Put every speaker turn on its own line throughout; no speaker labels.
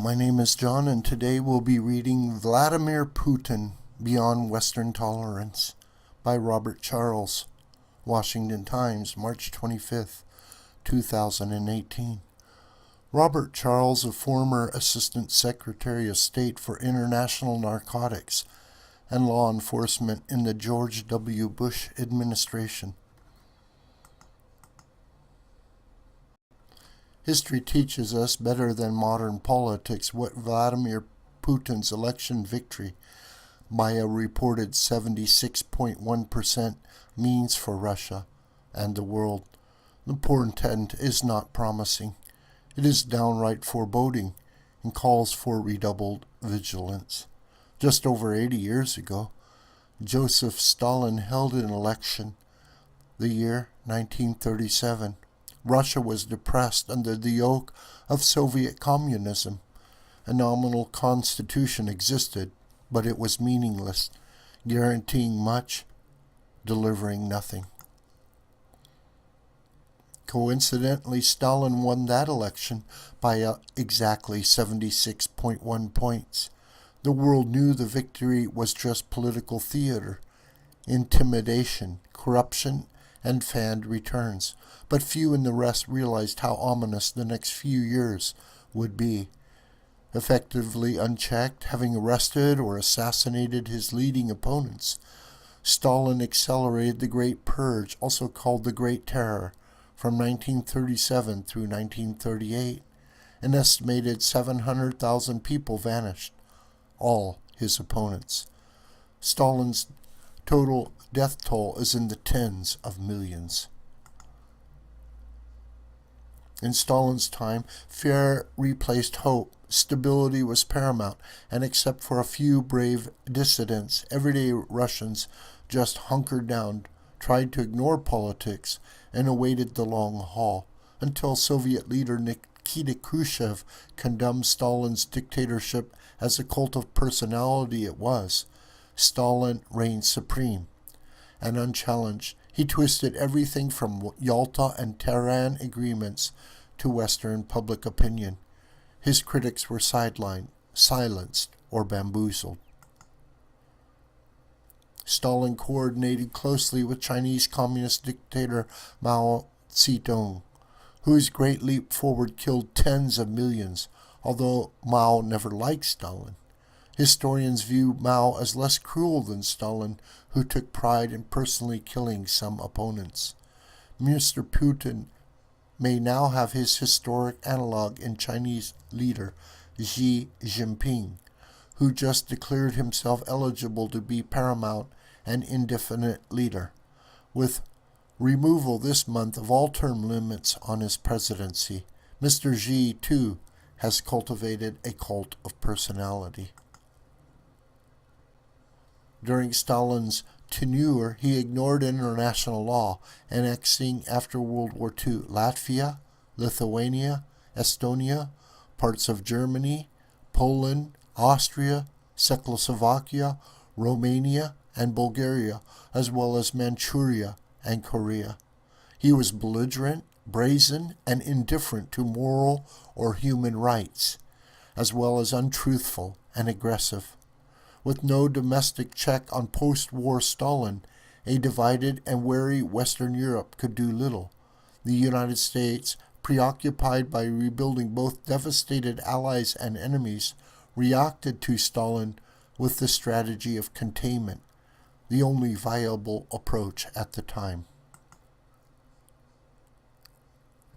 my name is John, and today we'll be reading Vladimir Putin, Beyond Western Tolerance by Robert Charles, Washington Times, March 25th, 2018. Robert Charles, a former Assistant Secretary of State for International Narcotics and Law Enforcement in the George W. Bush administration. History teaches us better than modern politics what Vladimir Putin's election victory by a reported 76.1% means for Russia and the world. The portent is not promising. It is downright foreboding and calls for redoubled vigilance. Just over 80 years ago, Joseph Stalin held an election, the year 1937. Russia was depressed under the yoke of Soviet Communism. A nominal constitution existed, but it was meaningless, guaranteeing much, delivering nothing. Coincidentally, Stalin won that election by exactly 76.1 points. The world knew the victory was just political theater, intimidation, corruption, and fanned returns, but few in the rest realized how ominous the next few years would be. Effectively unchecked, having arrested or assassinated his leading opponents, Stalin accelerated the Great Purge, also called the Great Terror, from 1937 through 1938. An estimated 700,000 people vanished, all his opponents. Stalin's total death toll is in the tens of millions. In Stalin's time, fear replaced hope. Stability was paramount, and except for a few brave dissidents, everyday Russians just hunkered down, tried to ignore politics, and awaited the long haul, until Soviet leader Nikita Khrushchev condemned Stalin's dictatorship as a cult of personality it was. Stalin reigned supreme and unchallenged. He twisted everything from Yalta and Tehran agreements to Western public opinion. His critics were sidelined, silenced, or bamboozled. Stalin coordinated closely with Chinese Communist dictator Mao Zedong, whose great leap forward killed tens of millions, although Mao never liked Stalin. Historians view Mao as less cruel than Stalin, who took pride in personally killing some opponents. Mr. Putin may now have his historic analog in Chinese leader Xi Jinping, who just declared himself eligible to be paramount and indefinite leader, with removal this month of all term limits on his presidency. Mr. Xi, too, has cultivated a cult of personality. During Stalin's tenure, he ignored international law, annexing after World War II Latvia, Lithuania, Estonia, parts of Germany, Poland, Austria, Czechoslovakia, Romania, and Bulgaria, as well as Manchuria and Korea. He was belligerent, brazen, and indifferent to moral or human rights, as well as untruthful and aggressive. With no domestic check on post-war Stalin, a divided and wary Western Europe could do little. The United States, preoccupied by rebuilding both devastated allies and enemies, reacted to Stalin with the strategy of containment, the only viable approach at the time.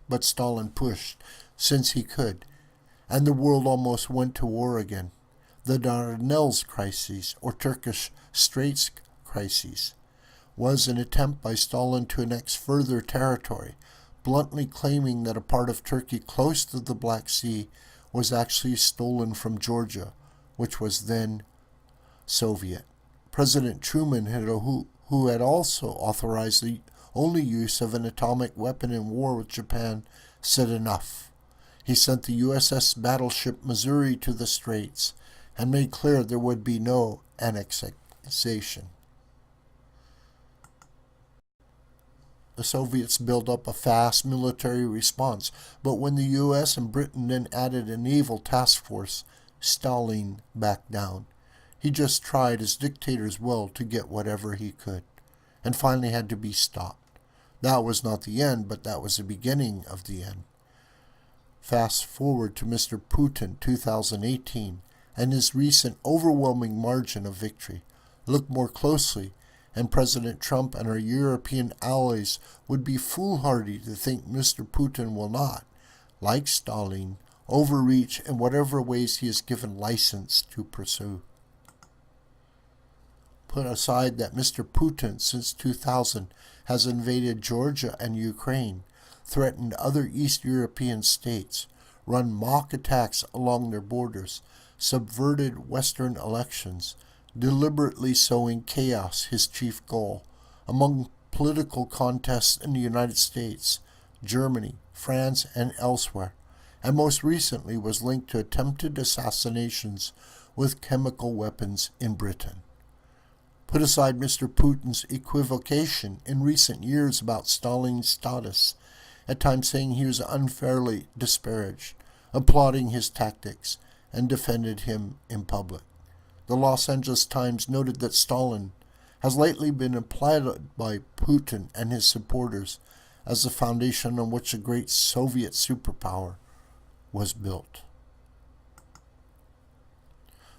But Stalin pushed, since he could, and the world almost went to war again. The Dardanelles crisis, or Turkish Straits crisis, was an attempt by Stalin to annex further territory, bluntly claiming that a part of Turkey close to the Black Sea was actually stolen from Georgia, which was then Soviet. President Truman, who had also authorized the only use of an atomic weapon in war with Japan, said enough. He sent the USS battleship Missouri to the Straits and made clear there would be no annexation. the Soviets built up a fast military response, but when the US and Britain then added a naval task force, Stalin backed down. He just tried, as dictators will, to get whatever he could, and finally had to be stopped. That was not the end, but that was the beginning of the end. Fast forward to Mr. Putin 2018 and his recent overwhelming margin of victory. Look more closely, and President Trump and our European allies would be foolhardy to think Mr. Putin will not, like Stalin, overreach in whatever ways he is given license to pursue. Put aside that Mr. Putin, since 2000, has invaded Georgia and Ukraine, threatened other East European states, run mock attacks along their borders, subverted Western elections, deliberately sowing chaos his chief goal, among political contests in the United States, Germany, France, and elsewhere, and most recently was linked to attempted assassinations with chemical weapons in Britain. Put aside Mr. Putin's equivocation in recent years about Stalin's status, at times saying he was unfairly disparaged, applauding his tactics, and defended him in public. The Los Angeles Times noted that Stalin has lately been applauded by Putin and his supporters as the foundation on which a great Soviet superpower was built.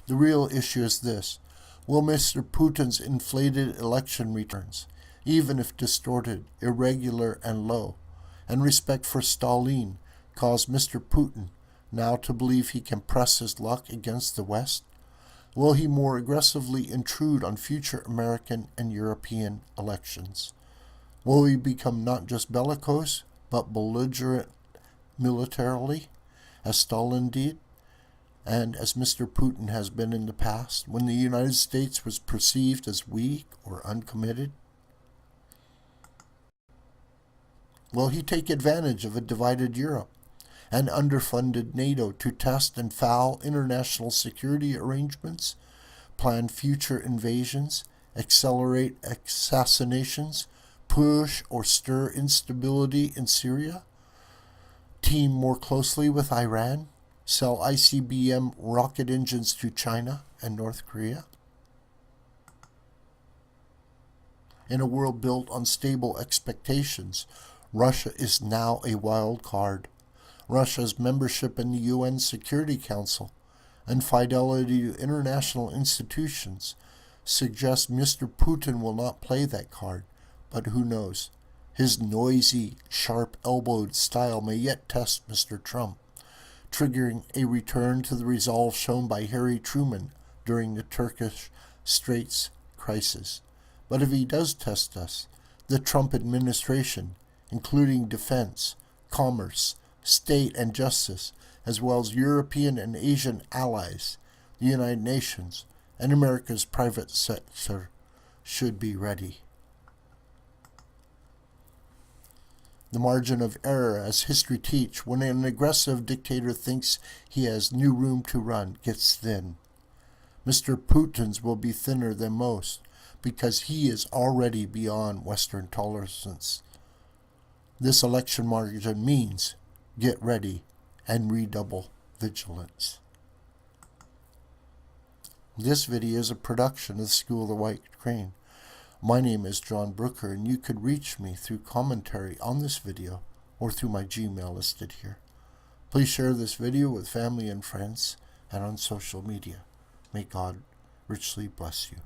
The real issue is this: will Mr. Putin's inflated election returns, even if distorted, irregular, and low, and respect for Stalin, cause Mr. Putin now to believe he can press his luck against the West? Will he more aggressively intrude on future American and European elections? Will he become not just bellicose, but belligerent militarily, as Stalin did, and as Mr. Putin has been in the past, when the United States was perceived as weak or uncommitted? Will he take advantage of a divided Europe and underfunded NATO to test and foul international security arrangements, plan future invasions, accelerate assassinations, push or stir instability in Syria, team more closely with Iran, sell ICBM rocket engines to China and North Korea? In a world built on stable expectations, Russia is now a wild card. Russia's membership in the UN Security Council and fidelity to international institutions suggests Mr. Putin will not play that card, but who knows? His noisy, sharp-elbowed style may yet test Mr. Trump, triggering a return to the resolve shown by Harry Truman during the Turkish Straits crisis. But if he does test us, the Trump administration, including defense, commerce, state and justice, as well as European and Asian allies, the United Nations, and America's private sector, should be ready. The margin of error, as history teach, when an aggressive dictator thinks he has new room to run, gets thin. Mr. Putin's will be thinner than most, because he is already beyond Western tolerance. This election margin means get ready and redouble vigilance. This video is a production of the School of the White Crane. My name is John Brooker, and you could reach me through commentary on this video or through my Gmail listed here. Please share this video with family and friends and on social media. May God richly bless you.